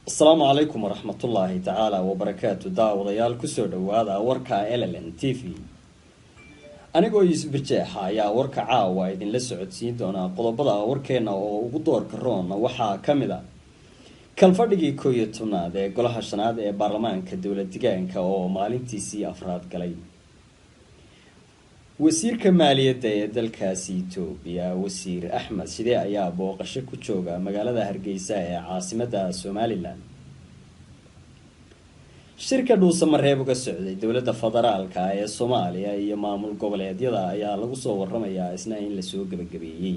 السلام عليكم ورحمة الله تعالى وبركاته. داوديال كسر دوادا وركا LLN TV. أنا جويس برجاحة يا وركا عاوة إذن لسعود سيدونا قلبضا وركينا وقدور كرون وحا كاملة. كان فردقي كويتونا دي قولها الشناد دي برلمان كدولة ديجانكا أو مالين تيسي أفراد قلي. وزير كمالية دالكاسي إثيوبيا وزير أحمد شدي أيا بوقشة كوتشوغا مقالة هرقيسة عاصمة سوماليلاند. شركة دوسة مرهبة السعودية دولة فدرالكا يا صوماليا يا مامول goboleedyada ayaa lagu soo waramayaa isna in la soo gabagabeeyay.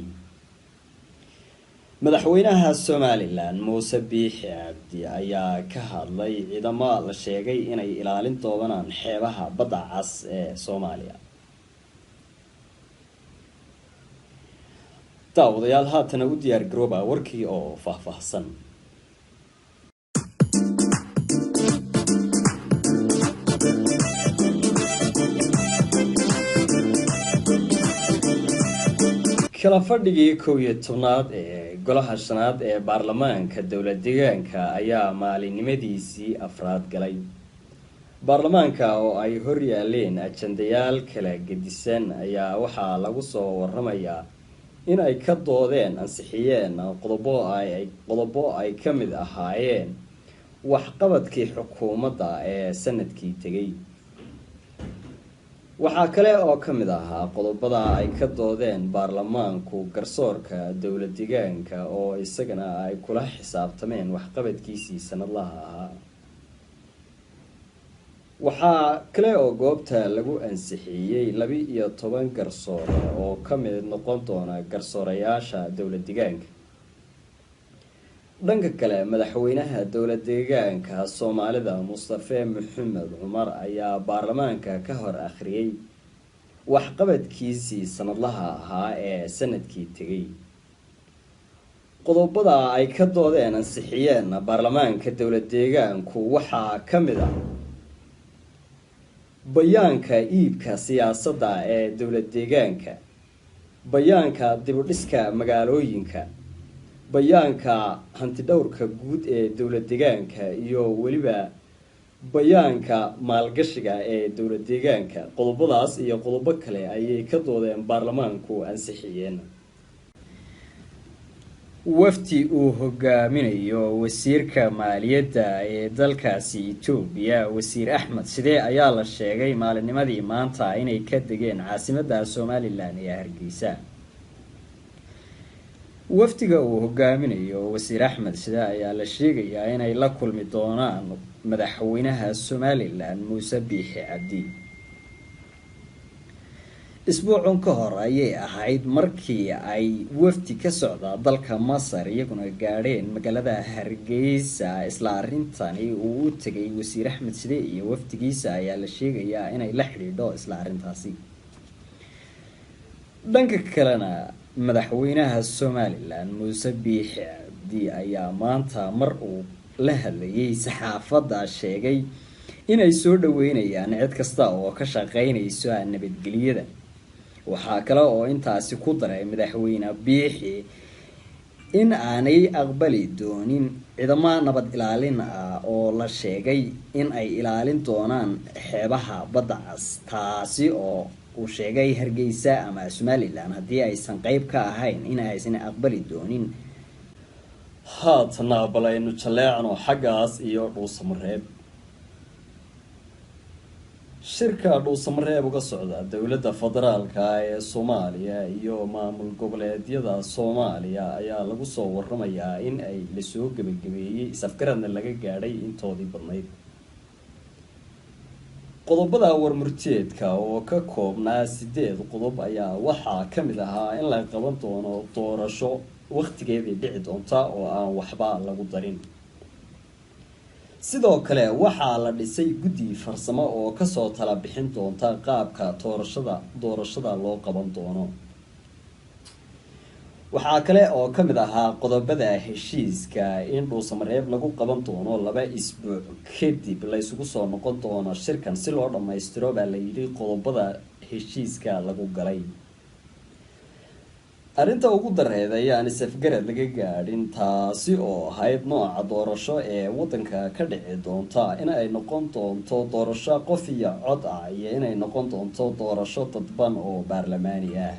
madaxweynaha Soomaaliland Muuse Biixi Cabdi ayaa ka hadlay ciidamo la sheegay inay ilaalin doonaan xeebaha badda cas ee Soomaaliya. daawadayaal haatan u diyaar garooba warkii oo faahfaahsan. kala fadhigii 11aad ee golaha shanaad ee baarlamaanka dowlad deegaanka ayaa maalinimadiisii afraad galay. baarlamaanka oo ay hor yaaleen ajandayaal kala gedisan ayaa waxaa lagu soo waramayaa in ay ka doodeen ansixiyeen qodobo ay ka mid ahaayeen waxqabadkii xukuumadda ee sanadkii tegay. waxaa kale oo ka mid ahaa qodobada ay ka doodeen baarlamaanku garsoorka dowlad deegaanka oo isagana ay kula xisaabtameen waxqabadkiisii sanadlaha ahaa. waxaa kale oo goobta lagu ansixiyey 12 garsoore oo ka mid noqon doona garsoorayaasha dowlad deegaanka. dhanka kale madaxweynaha dowlad deegaanka Soomaalida Mustafa Maxamed Cumar ayaa baarlamaanka ka hor akhriyay waxqabadkiisii sanadlaha ahaa ee sanadkii tegay. qodobada ay ka doodeen ansixiyeen baarlamaanka dowlad deegaanku waxaa ka mid ah bayaanka iibka siyaasadda ee dowlad deegaanka, bayaanka dib u dhiska magaalooyinka, bayaanka hanti dhowrka guud ee dowlad deegaanka iyo waliba bayaanka maalgashiga ee dowlad deegaanka. qodobadaas iyo qodobo kale ayay ka doodeen baarlamaanku ansixiyeen. wafdi uu hogaaminayo wasiirka maaliyadda ee dalkaasi Itoobiya wasiir Axmed Shide ayaa la sheegay maalinimadii maanta inay ka degeen caasimadda Soomaaliland ee Hargeysa. wafdiga uu hogaaminayo wasiir Axmed Shide ayaa la sheegayaa inay la kulmi doonaan madaxweynaha Soomaaliland Muuse Biixi Cabdi. isbuucun ka hor ayay ahayd markii ay wafdi ka socda dalka Masar iyaguna gaadheen magaalada Hargeysa. isla arintani uu u tagay wasiir Axmed Shide iyo wafdigiisa ayaa la sheegayaa inay la xiriidho isla arintaasi. dhanka kalena madaxweynaha Soomaaliland Muuse Biixi Cabdi ayaa maanta mar uu la hadlayay saxaafadda sheegay inay soo dhaweynayaan cid kasta oo ka shaqeynayso nabadgelyada. waxaa kale oo intaasi ku daray madaxweyne Biixi in aanay aqbali doonin ciidamo nabad ilaalin ah oo la sheegay in ay ilaalin doonaan xeebaha badda cas, taasi oo uu sheegay Hargeysa ama Soomaaliland haddii aysan qayb ka ahayn in aysan aqbali doonin. haatana balaynu jaleecno xaggaas iyo dhuusamareeb. shirka dhuusamareeb uga socda dowladda federaalka ee Soomaaliya iyo maamul goboleedyada Soomaaliya ayaa lagu soo waramayaa in ay la soo gabagabeeyay safgaradna laga gaadhay intoodii badnayd. qodobada warmurtiyeedka oo ka koobnaa 8 qodob ayaa waxaa ka mid ahaa in la qaban doono doorasho waqtigeedii dhici doonta oo aan waxba lagu darin. sidoo kale waxaa la dhisay guddi farsamo oo ka soo tala bixin doonta qaabka doorashada loo qaban doono. waxaa kale oo ka mid ahaa qodobada heshiiska in dhuusamareeb lagu qaban doono 2 isbuuc kadib la isugu soo noqon doono shirkan si loo dhameystiro baa la yiri qodobada heshiiska lagu galay. arrinta ugu dareed ayaan isafgarad laga gaadhin taasi oo ahayd nooca doorasho ee waddanka ka dhici doonta in ay noqon doonto doorasho qof iyo cod ah iyo inay noqon doonto doorasho dadban oo baarlamaani ah.